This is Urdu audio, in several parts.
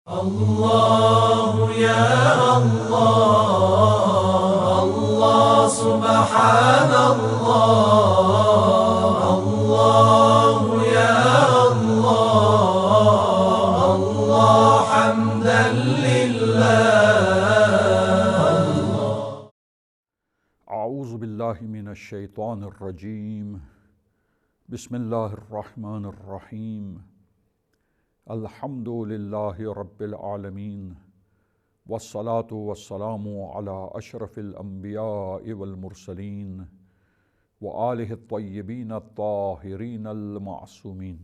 الله يا الله الله سبحان الله الله يا الله الله حمدا لله. اعوذ باللہ من الشیطان الرجیم. بسم اللہ الرحمن الرحیم. الحمد للہ رب العالمین والصلاة والسلام علی اشرف الانبیاء والمرسلین وآلہ الطیبین الطاہرین المعصومین.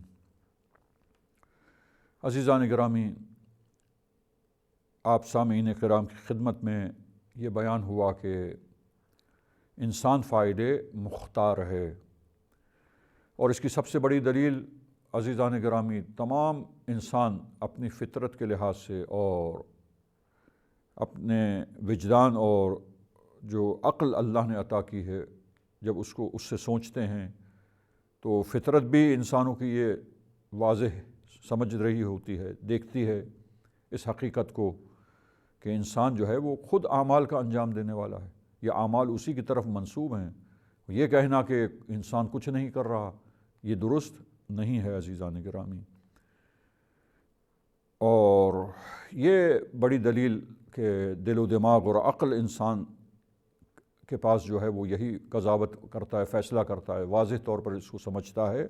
عزیزان گرامی، آپ سامعین کرام کی خدمت میں یہ بیان ہوا کہ انسان فائدے مختار ہے، اور اس کی سب سے بڑی دلیل عزیزان گرامی تمام انسان اپنی فطرت کے لحاظ سے اور اپنے وجدان اور جو عقل اللہ نے عطا کی ہے، جب اس سے سوچتے ہیں تو فطرت بھی انسانوں کی یہ واضح سمجھ رہی ہوتی ہے، دیکھتی ہے اس حقیقت کو کہ انسان جو ہے وہ خود اعمال کا انجام دینے والا ہے، یہ اعمال اسی کی طرف منسوب ہیں. یہ کہنا کہ انسان کچھ نہیں کر رہا، یہ درست نہیں ہے عزیزان گرامی. اور یہ بڑی دلیل کہ دل و دماغ اور عقل انسان کے پاس جو ہے وہ یہی قضاوت کرتا ہے، فیصلہ کرتا ہے، واضح طور پر اس کو سمجھتا ہے،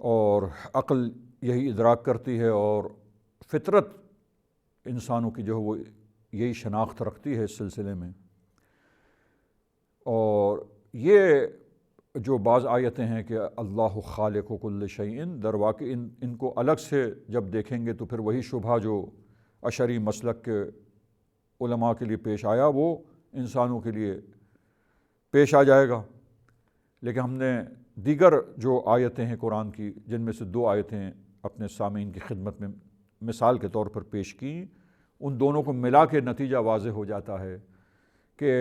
اور عقل یہی ادراک کرتی ہے، اور فطرت انسانوں کی جو ہے وہ یہی شناخت رکھتی ہے اس سلسلے میں. اور یہ جو بعض آیتیں ہیں کہ اللہ خالق کل شیء، در واقع ان کو الگ سے جب دیکھیں گے تو پھر وہی شبہ جو اشعری مسلک کے علماء کے لیے پیش آیا وہ انسانوں کے لیے پیش آ جائے گا. لیکن ہم نے دیگر جو آیتیں ہیں قرآن کی، جن میں سے 2 آیتیں اپنے سامعین کی خدمت میں مثال کے طور پر پیش کی، ان دونوں کو ملا کے نتیجہ واضح ہو جاتا ہے کہ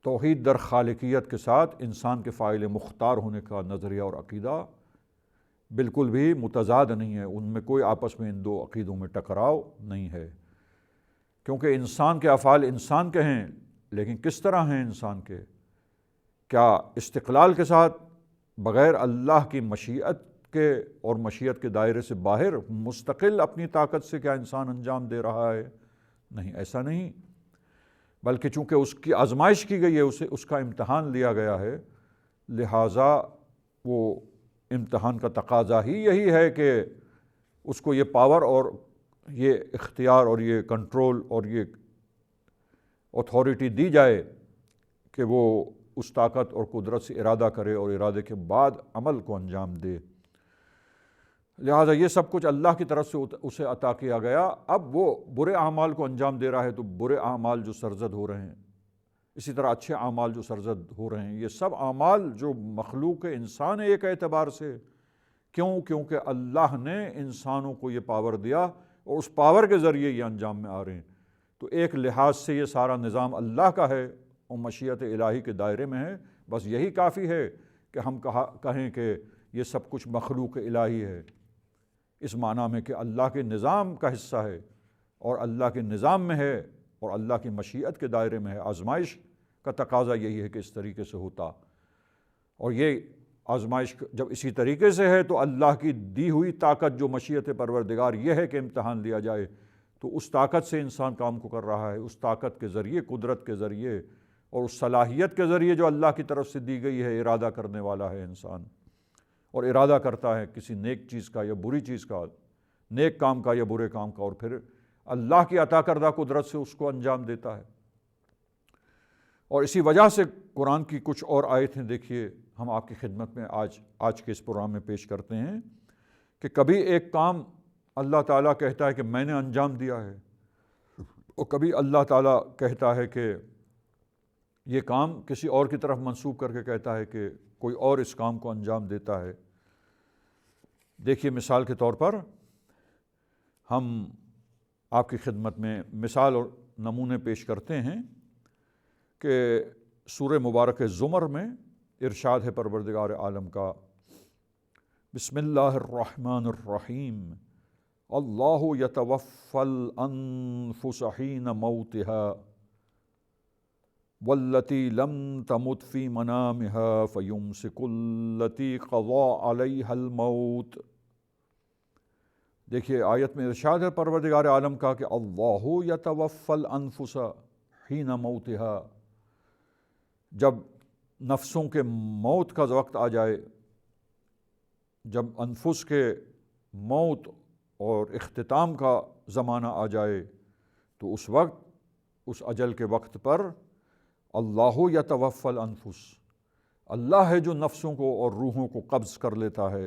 توحید در خالقیت کے ساتھ انسان کے فاعل مختار ہونے کا نظریہ اور عقیدہ بالکل بھی متضاد نہیں ہے، ان میں کوئی آپس میں ان 2 عقیدوں میں ٹکراؤ نہیں ہے. کیونکہ انسان کے افعال انسان کے ہیں، لیکن کس طرح ہیں انسان کے؟ کیا استقلال کے ساتھ بغیر اللہ کی مشیت کے اور مشیت کے دائرے سے باہر مستقل اپنی طاقت سے کیا انسان انجام دے رہا ہے؟ نہیں، ایسا نہیں. بلکہ چونکہ اس کی آزمائش کی گئی ہے، اس کا امتحان لیا گیا ہے، لہٰذا وہ امتحان کا تقاضا ہی یہی ہے کہ اس کو یہ پاور اور یہ اختیار اور یہ کنٹرول اور یہ اتھارٹی دی جائے کہ وہ اس طاقت اور قدرت سے ارادہ کرے اور ارادے کے بعد عمل کو انجام دے. لہٰذا یہ سب کچھ اللہ کی طرف سے اسے عطا کیا گیا. اب وہ برے اعمال کو انجام دے رہا ہے تو برے اعمال جو سرزد ہو رہے ہیں، اسی طرح اچھے اعمال جو سرزد ہو رہے ہیں، یہ سب اعمال جو مخلوق انسان ہے ایک اعتبار سے. کیونکہ اللہ نے انسانوں کو یہ پاور دیا اور اس پاور کے ذریعے یہ انجام میں آ رہے ہیں. تو ایک لحاظ سے یہ سارا نظام اللہ کا ہے اور مشیت الہی کے دائرے میں ہے. بس یہی کافی ہے کہ ہم کہیں کہ یہ سب کچھ مخلوق الہی ہے، اس معنی میں کہ اللہ کے نظام کا حصہ ہے اور اللہ کے نظام میں ہے اور اللہ کی مشیت کے دائرے میں ہے. آزمائش کا تقاضا یہی ہے کہ اس طریقے سے ہوتا، اور یہ آزمائش جب اسی طریقے سے ہے تو اللہ کی دی ہوئی طاقت جو مشیت پروردگار یہ ہے کہ امتحان لیا جائے، تو اس طاقت سے انسان کام کو کر رہا ہے، اس طاقت کے ذریعے، قدرت کے ذریعے اور اس صلاحیت کے ذریعے جو اللہ کی طرف سے دی گئی ہے. ارادہ کرنے والا ہے انسان، اور ارادہ کرتا ہے کسی نیک چیز کا یا بری چیز کا، نیک کام کا یا برے کام کا، اور پھر اللہ کی عطا کردہ قدرت سے اس کو انجام دیتا ہے. اور اسی وجہ سے قرآن کی کچھ اور آیتیں دیکھیے ہم آپ کی خدمت میں آج کے اس پروگرام میں پیش کرتے ہیں کہ کبھی ایک کام اللہ تعالیٰ کہتا ہے کہ میں نے انجام دیا ہے، اور کبھی اللہ تعالیٰ کہتا ہے کہ یہ کام کسی اور کی طرف منسوب کر کے کہتا ہے کہ کوئی اور اس کام کو انجام دیتا ہے. دیکھیے مثال کے طور پر ہم آپ کی خدمت میں مثال اور نمونے پیش کرتے ہیں کہ سورہ مبارک زمر میں ارشاد ہے پروردگار عالم کا، بسم اللہ الرحمن الرحیم، اللہ یتوفی الانفس حین موتها واللتی لم تمت فی منامها فیمسک التی قضی علیہا الموت۔ دیکھیے آیت میں ارشاد ہے پروردگار عالم کا کہ اللہ یتوفی الانفس حین موتها، جب نفسوں کے موت کا وقت آ جائے، جب انفس کے موت اور اختتام کا زمانہ آ جائے، تو اس وقت، اس اجل کے وقت پر اللہ یتوفی الانفس، اللہ ہے جو نفسوں کو اور روحوں کو قبض کر لیتا ہے،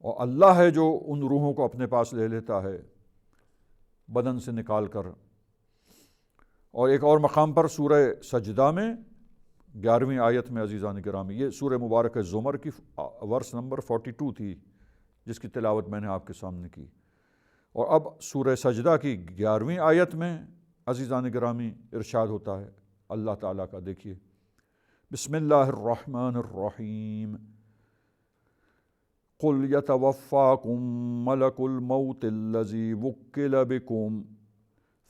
اور اللہ ہے جو ان روحوں کو اپنے پاس لے لیتا ہے بدن سے نکال کر۔ اور ایک اور مقام پر سورہ سجدہ میں 11ویں آیت میں عزیزان گرامی، یہ سورہ مبارک زمر کی ورس نمبر 42 تھی جس کی تلاوت میں نے آپ کے سامنے کی، اور اب سورہ سجدہ کی 11ویں آیت میں عزیزان گرامی ارشاد ہوتا ہے اللہ تعالیٰ کا، دیکھیے بسم اللہ الرحمن الرحیم، قل یتوفاکم ملک الموت الذی وکل بکم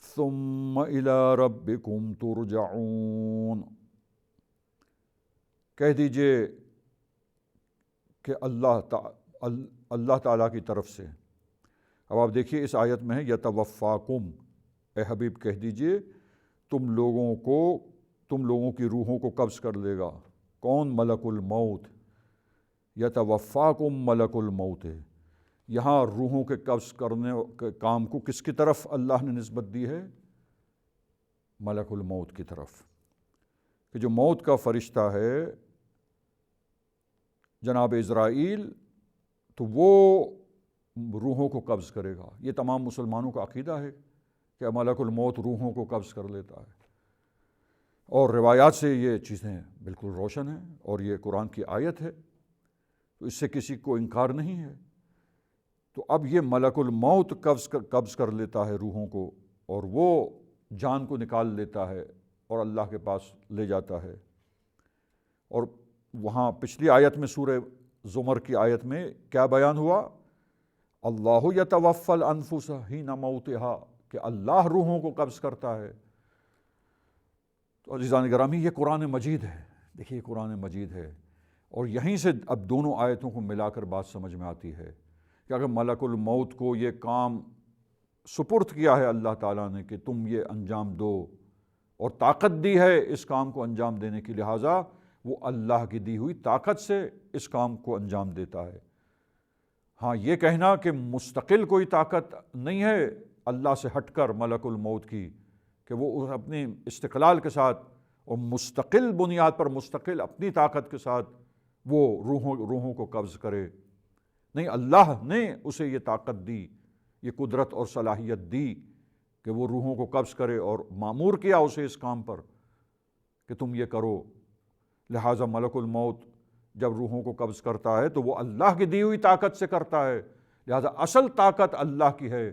ثم الی ربکم ترجعون۔ کہہ دیجئے کہ اللہ تعالیٰ کی طرف سے، اب آپ دیکھیے اس آیت میں ہے یتوفاکم، اے حبیب کہہ دیجئے تم لوگوں کی روحوں کو قبض کر لے گا کون؟ ملک الموت۔ یتوفاکم ملک الموت، یہاں روحوں کے قبض کرنے کے کام کو کس کی طرف اللہ نے نسبت دی ہے؟ ملک الموت کی طرف، کہ جو موت کا فرشتہ ہے جناب اسرائیل، تو وہ روحوں کو قبض کرے گا۔ یہ تمام مسلمانوں کا عقیدہ ہے کہ ملک الموت روحوں کو قبض کر لیتا ہے، اور روایات سے یہ چیزیں بالکل روشن ہیں، اور یہ قرآن کی آیت ہے، تو اس سے کسی کو انکار نہیں ہے۔ تو اب یہ ملک الموت قبض کر لیتا ہے روحوں کو، اور وہ جان کو نکال لیتا ہے اور اللہ کے پاس لے جاتا ہے۔ اور وہاں پچھلی آیت میں سورہ زمر کی آیت میں کیا بیان ہوا؟ اللہ یتوفی الانفس حین موتها، کہ اللہ روحوں کو قبض کرتا ہے۔ تو عزیزان گرامی یہ قرآن مجید ہے، دیکھیے قرآن مجید ہے، اور یہیں سے اب دونوں آیتوں کو ملا کر بات سمجھ میں آتی ہے کہ اگر ملک الموت کو یہ کام سپرد کیا ہے اللہ تعالیٰ نے کہ تم یہ انجام دو، اور طاقت دی ہے اس کام کو انجام دینے کی، لہٰذا وہ اللہ کی دی ہوئی طاقت سے اس کام کو انجام دیتا ہے۔ ہاں یہ کہنا کہ مستقل کوئی طاقت نہیں ہے اللہ سے ہٹ کر ملک الموت کی، کہ وہ اپنی استقلال کے ساتھ اور مستقل بنیاد پر، مستقل اپنی طاقت کے ساتھ وہ روحوں کو قبض کرے، نہیں، اللہ نے اسے یہ طاقت دی، یہ قدرت اور صلاحیت دی کہ وہ روحوں کو قبض کرے، اور مامور کیا اسے اس کام پر کہ تم یہ کرو۔ لہٰذا ملک الموت جب روحوں کو قبض کرتا ہے تو وہ اللہ کی دی ہوئی طاقت سے کرتا ہے، لہٰذا اصل طاقت اللہ کی ہے،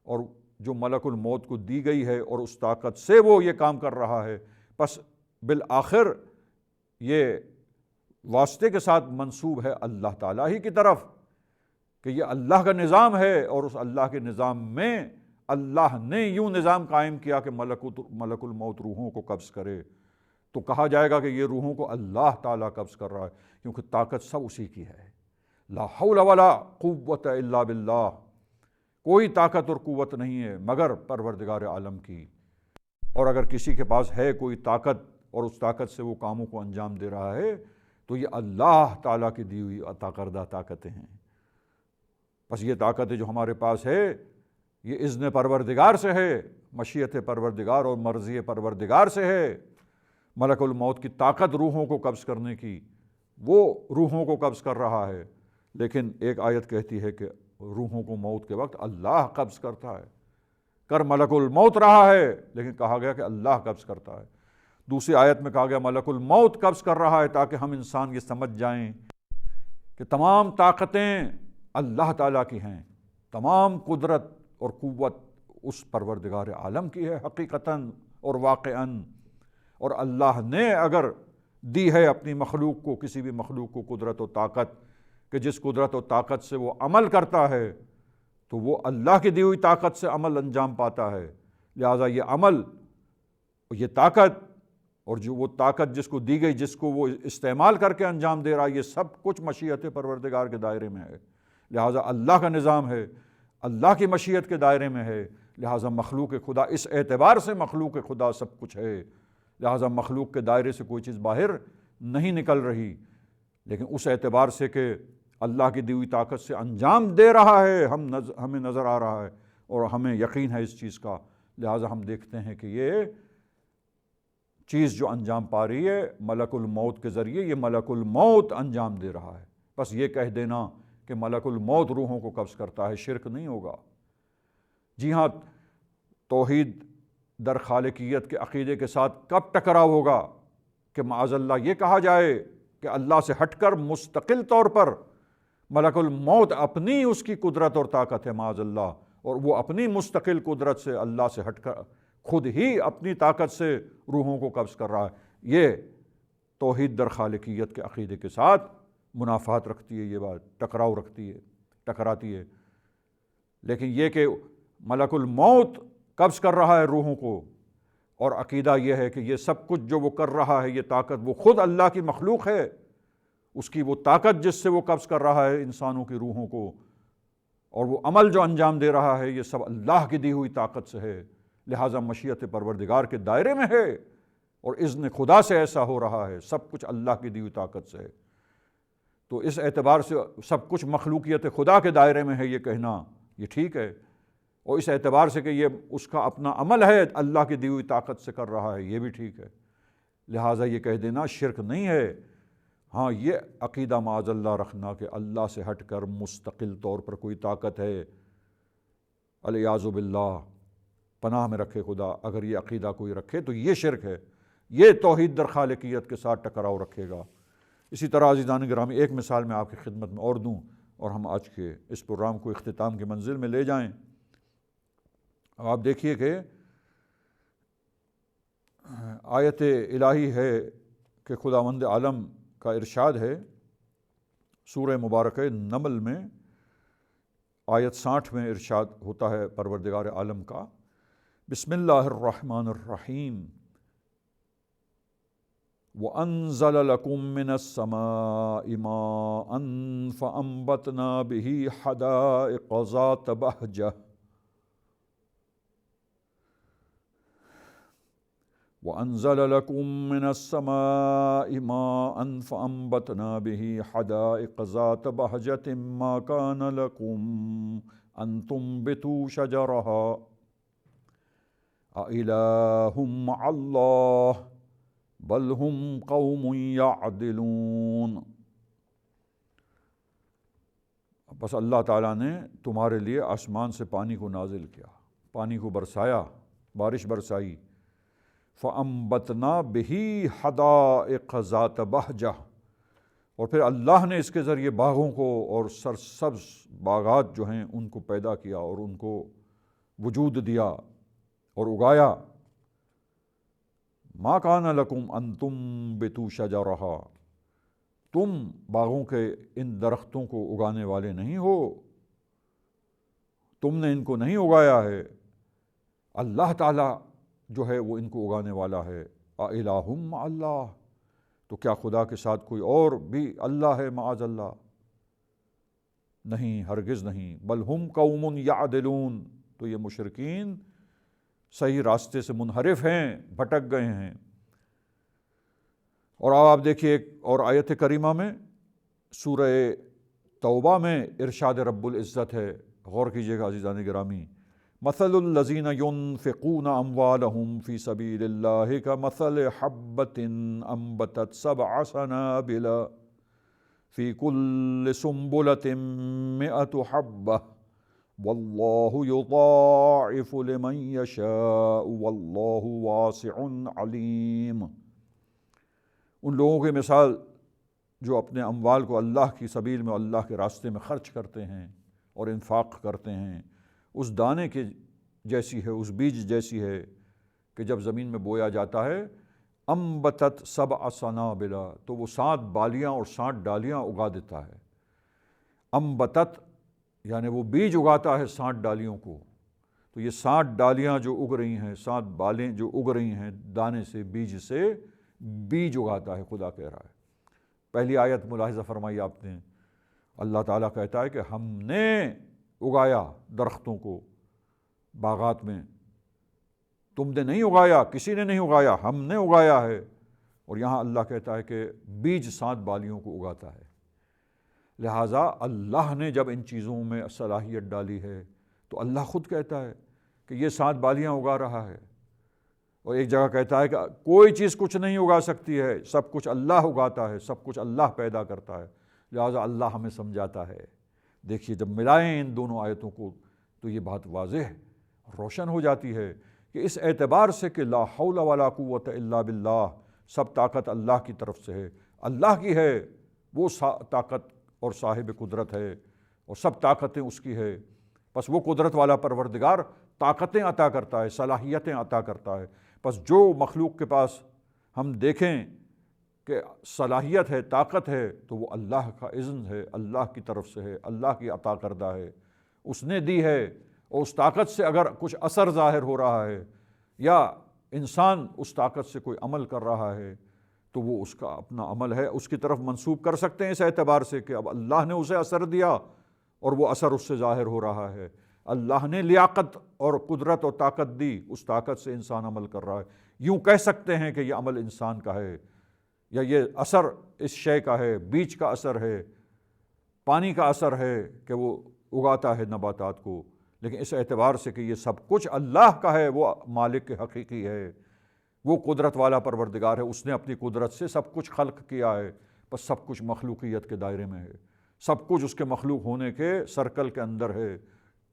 اور جو ملک الموت کو دی گئی ہے اور اس طاقت سے وہ یہ کام کر رہا ہے، پس بالآخر یہ واسطے کے ساتھ منسوب ہے اللہ تعالیٰ ہی کی طرف، کہ یہ اللہ کا نظام ہے، اور اس اللہ کے نظام میں اللہ نے یوں نظام قائم کیا کہ ملک الموت روحوں کو قبض کرے، تو کہا جائے گا کہ یہ روحوں کو اللہ تعالیٰ قبض کر رہا ہے، کیونکہ طاقت سب اسی کی ہے۔ لا حول ولا قوت الا باللہ، کوئی طاقت اور قوت نہیں ہے مگر پروردگار عالم کی، اور اگر کسی کے پاس ہے کوئی طاقت اور اس طاقت سے وہ کاموں کو انجام دے رہا ہے تو یہ اللہ تعالیٰ کی دی ہوئی عطا کردہ طاقتیں ہیں۔ بس یہ طاقتیں جو ہمارے پاس ہے یہ اذن پروردگار سے ہے، مشیت پروردگار اور مرضی پروردگار سے ہے۔ ملک الموت کی طاقت روحوں کو قبض کرنے کی، وہ روحوں کو قبض کر رہا ہے، لیکن ایک آیت کہتی ہے کہ روحوں کو موت کے وقت اللہ قبض کرتا ہے، کر ملک الموت رہا ہے لیکن کہا گیا کہ اللہ قبض کرتا ہے۔ دوسری آیت میں کہا گیا ملک الموت قبض کر رہا ہے، تاکہ ہم انسان یہ سمجھ جائیں کہ تمام طاقتیں اللہ تعالیٰ کی ہیں، تمام قدرت اور قوت اس پروردگار عالم کی ہے حقیقتاً اور واقعاً، اور اللہ نے اگر دی ہے اپنی مخلوق کو، کسی بھی مخلوق کو قدرت و طاقت، کہ جس قدرت و طاقت سے وہ عمل کرتا ہے، تو وہ اللہ کی دی ہوئی طاقت سے عمل انجام پاتا ہے۔ لہٰذا یہ عمل، یہ طاقت، اور جو وہ طاقت جس کو دی گئی، جس کو وہ استعمال کر کے انجام دے رہا، یہ سب کچھ مشیت پروردگار کے دائرے میں ہے۔ لہٰذا اللہ کا نظام ہے، اللہ کی مشیت کے دائرے میں ہے۔ لہٰذا مخلوق خدا اس اعتبار سے مخلوق خدا سب کچھ ہے، لہٰذا مخلوق کے دائرے سے کوئی چیز باہر نہیں نکل رہی، لیکن اس اعتبار سے کہ اللہ کی دی ہوئی طاقت سے انجام دے رہا ہے، ہمیں نظر آ رہا ہے اور ہمیں یقین ہے اس چیز کا، لہٰذا ہم دیکھتے ہیں کہ یہ چیز جو انجام پا رہی ہے ملک الموت کے ذریعے، یہ ملک الموت انجام دے رہا ہے۔ بس یہ کہہ دینا کہ ملک الموت روحوں کو قبض کرتا ہے، شرک نہیں ہوگا۔ جی ہاں، توحید در خالقیت کے عقیدے کے ساتھ کب ٹکراؤ ہوگا کہ معاذ اللہ یہ کہا جائے کہ اللہ سے ہٹ کر مستقل طور پر ملک الموت اپنی اس کی قدرت اور طاقت ہے معاذ اللہ، اور وہ اپنی مستقل قدرت سے اللہ سے ہٹ کر خود ہی اپنی طاقت سے روحوں کو قبض کر رہا ہے۔ یہ توحید در خالقیت کے عقیدے کے ساتھ منافات رکھتی ہے، یہ بات ٹکراؤ رکھتی ہے، ٹکراتی ہے۔ لیکن یہ کہ ملک الموت قبض کر رہا ہے روحوں کو، اور عقیدہ یہ ہے کہ یہ سب کچھ جو وہ کر رہا ہے، یہ طاقت وہ خود اللہ کی مخلوق ہے، اس کی وہ طاقت جس سے وہ قبض کر رہا ہے انسانوں کی روحوں کو، اور وہ عمل جو انجام دے رہا ہے یہ سب اللہ کی دی ہوئی طاقت سے ہے، لہٰذا مشیت پروردگار کے دائرے میں ہے، اور اذن خدا سے ایسا ہو رہا ہے، سب کچھ اللہ کی دی ہوئی طاقت سے ہے۔ تو اس اعتبار سے سب کچھ مخلوقیت خدا کے دائرے میں ہے، یہ کہنا یہ ٹھیک ہے، اور اس اعتبار سے کہ یہ اس کا اپنا عمل ہے، اللہ کی دی ہوئی طاقت سے کر رہا ہے، یہ بھی ٹھیک ہے۔ لہٰذا یہ کہہ دینا شرک نہیں ہے۔ ہاں، یہ عقیدہ معاذ اللہ رکھنا کہ اللہ سے ہٹ کر مستقل طور پر کوئی طاقت ہے، الیاذ باللہ، پناہ میں رکھے خدا، اگر یہ عقیدہ کوئی رکھے تو یہ شرک ہے، یہ توحید در خالقیت کے ساتھ ٹکراؤ رکھے گا۔ اسی طرح عزیزان گرامی، ایک مثال میں آپ کی خدمت میں اور دوں، اور ہم آج کے اس پروگرام کو اختتام کی منزل میں لے جائیں۔ اب آپ دیکھیے کہ آیت الہی ہے کہ خداوند عالم کا ارشاد ہے سورہ مبارکہ نمل میں، آیت 60 میں ارشاد ہوتا ہے پروردگار عالم کا، بسم اللہ الرحمن الرحیم، وَأَنزَلَ لَكُم مِّنَ السَّمَاءِ مَاءً فَأَنبَتْنَا بِهِ حَدَائِقَ ذَاتَ بَهْجَةٍ وَأَنزَلَ لَكُم مِّنَ السَّمَاءِ مَاءً فَأَنبَتْنَا بِهِ حَدَائِقَ ذَاتَ بَهْجَةٍ مَا كَانَ لَكُمْ أَن تُنبِتُوا شَجَرَهَا أَإِلَٰهٌ مَّعَ اللَّهِ بل ہم قوم یعدلون۔ بس اللہ تعالیٰ نے تمہارے لیے آسمان سے پانی کو نازل کیا، پانی کو برسایا، بارش برسائی، فَأَنبَتْنَا بِهِ حَدَائِقَ ذَاتَ بَهْجَةٍ، اور پھر اللہ نے اس کے ذریعے باغوں کو اور سرسبز باغات جو ہیں ان کو پیدا کیا اور ان کو وجود دیا اور اگایا۔ ما کان لکم ان تنبتوا شجرہا، تم باغوں کے ان درختوں کو اگانے والے نہیں ہو، تم نے ان کو نہیں اگایا ہے، اللہ تعالیٰ جو ہے وہ ان کو اگانے والا ہے۔ اِلٰہٌ مع اللہ، تو کیا خدا کے ساتھ کوئی اور بھی اللہ ہے؟ معاذ اللہ، نہیں، ہرگز نہیں۔ بل ہم قوم یعدلون، تو یہ مشرکین صحیح راستے سے منحرف ہیں، بھٹک گئے ہیں۔ اور اب آپ دیکھیے ایک اور آیت کریمہ میں، سورہ توبہ میں ارشاد رب العزت ہے، غور کیجیے گا عزیزان گرامی، مثل الذین ينفقون اموالهم فی سبیل اللہ کمثل حبۃ انبتت سبع سنابل فی کل سنبلۃ مئۃ حبۃ واللہ یضاعف لمن یشاء واللہ واسع علیم۔ ان لوگوں کی مثال جو اپنے اموال کو اللہ کی سبیل میں، اللہ کے راستے میں خرچ کرتے ہیں اور انفاق کرتے ہیں، اس دانے کے جیسی ہے، اس بیج جیسی ہے کہ جب زمین میں بویا جاتا ہے، انبتت سبع سنابل، تو وہ 7 بالیاں اور 7 ڈالیاں اگا دیتا ہے۔ انبتت یعنی وہ بیج اگاتا ہے 60 ڈالیوں کو، تو یہ 60 ڈالیاں جو اگ رہی ہیں، 60 بالیں جو اگ رہی ہیں دانے سے، بیج سے بیج اگاتا ہے، خدا کہہ رہا ہے۔ پہلی آیت ملاحظہ فرمائی آپ نے، اللہ تعالیٰ کہتا ہے کہ ہم نے اگایا درختوں کو باغات میں، تم نے نہیں اگایا، کسی نے نہیں اگایا، ہم نے اگایا ہے۔ اور یہاں اللہ کہتا ہے کہ بیج 60 بالیوں کو اگاتا ہے۔ لہٰذا اللہ نے جب ان چیزوں میں صلاحیت ڈالی ہے تو اللہ خود کہتا ہے کہ یہ 60 بالیاں اگا رہا ہے، اور ایک جگہ کہتا ہے کہ کوئی چیز کچھ نہیں اگا سکتی ہے، سب کچھ اللہ اگاتا ہے، سب کچھ اللہ پیدا کرتا ہے۔ لہٰذا اللہ ہمیں سمجھاتا ہے۔ دیکھیے جب ملائیں ان دونوں آیتوں کو تو یہ بات واضح روشن ہو جاتی ہے کہ اس اعتبار سے کہ لا حول ولا قوت الا باللہ، سب طاقت اللہ کی طرف سے ہے، اللہ کی ہے، وہ طاقت اور صاحب قدرت ہے، اور سب طاقتیں اس کی ہے۔ پس وہ قدرت والا پروردگار طاقتیں عطا کرتا ہے، صلاحیتیں عطا کرتا ہے۔ پس جو مخلوق کے پاس ہم دیکھیں کہ صلاحیت ہے، طاقت ہے، تو وہ اللہ کا اذن ہے، اللہ کی طرف سے ہے، اللہ کی عطا کردہ ہے، اس نے دی ہے۔ اور اس طاقت سے اگر کچھ اثر ظاہر ہو رہا ہے یا انسان اس طاقت سے کوئی عمل کر رہا ہے تو وہ اس کا اپنا عمل ہے، اس کی طرف منسوب کر سکتے ہیں اس اعتبار سے کہ اب اللہ نے اسے اثر دیا اور وہ اثر اس سے ظاہر ہو رہا ہے، اللہ نے لیاقت اور قدرت اور طاقت دی، اس طاقت سے انسان عمل کر رہا ہے۔ یوں کہہ سکتے ہیں کہ یہ عمل انسان کا ہے، یا یہ اثر اس شے کا ہے، بیج کا اثر ہے، پانی کا اثر ہے کہ وہ اگاتا ہے نباتات کو، لیکن اس اعتبار سے کہ یہ سب کچھ اللہ کا ہے، وہ مالک حقیقی ہے، وہ قدرت والا پروردگار ہے، اس نے اپنی قدرت سے سب کچھ خلق کیا ہے، بس سب کچھ مخلوقیت کے دائرے میں ہے، سب کچھ اس کے مخلوق ہونے کے سرکل کے اندر ہے،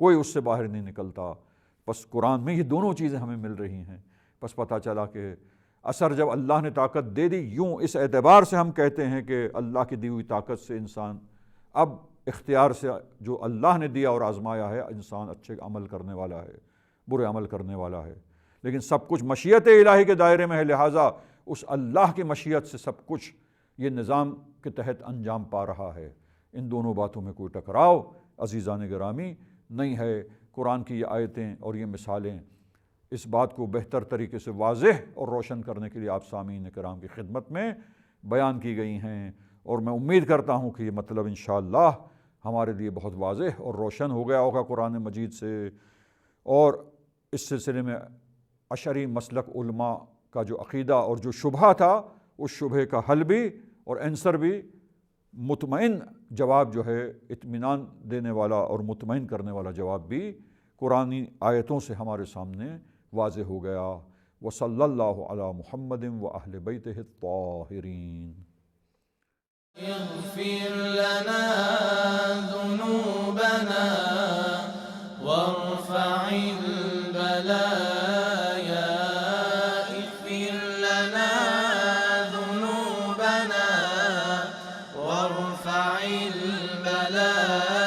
کوئی اس سے باہر نہیں نکلتا۔ بس قرآن میں یہ دونوں چیزیں ہمیں مل رہی ہیں۔ بس پتہ چلا کہ اثر جب اللہ نے طاقت دے دی، یوں اس اعتبار سے ہم کہتے ہیں کہ اللہ کی دی ہوئی طاقت سے انسان اب اختیار سے جو اللہ نے دیا اور آزمایا ہے، انسان اچھے عمل کرنے والا ہے، برے عمل کرنے والا ہے، لیکن سب کچھ مشیت الہی کے دائرے میں ہے۔ لہٰذا اس اللہ کی مشیت سے سب کچھ یہ نظام کے تحت انجام پا رہا ہے۔ ان دونوں باتوں میں کوئی ٹکراؤ عزیزان گرامی نہیں ہے۔ قرآن کی یہ آیتیں اور یہ مثالیں اس بات کو بہتر طریقے سے واضح اور روشن کرنے کے لیے آپ سامعین کرام کی خدمت میں بیان کی گئی ہیں، اور میں امید کرتا ہوں کہ یہ مطلب انشاءاللہ ہمارے لیے بہت واضح اور روشن ہو گیا ہوگا قرآن مجید سے۔ اور اس سلسلے میں اشعری مسلک علماء کا جو عقیدہ اور جو شبہ تھا، اس شبہ کا حل بھی اور آنسر بھی، مطمئن جواب جو ہے، اطمینان دینے والا اور مطمئن کرنے والا جواب بھی قرآنی آیتوں سے ہمارے سامنے واضح ہو گیا۔ وصلی اللہ علی محمد واہل بیتہ الطاہرین۔ اغفر لنا ذنوبنا وارفع البلايا، اغفر لنا ذنوبنا وارفع البلايا۔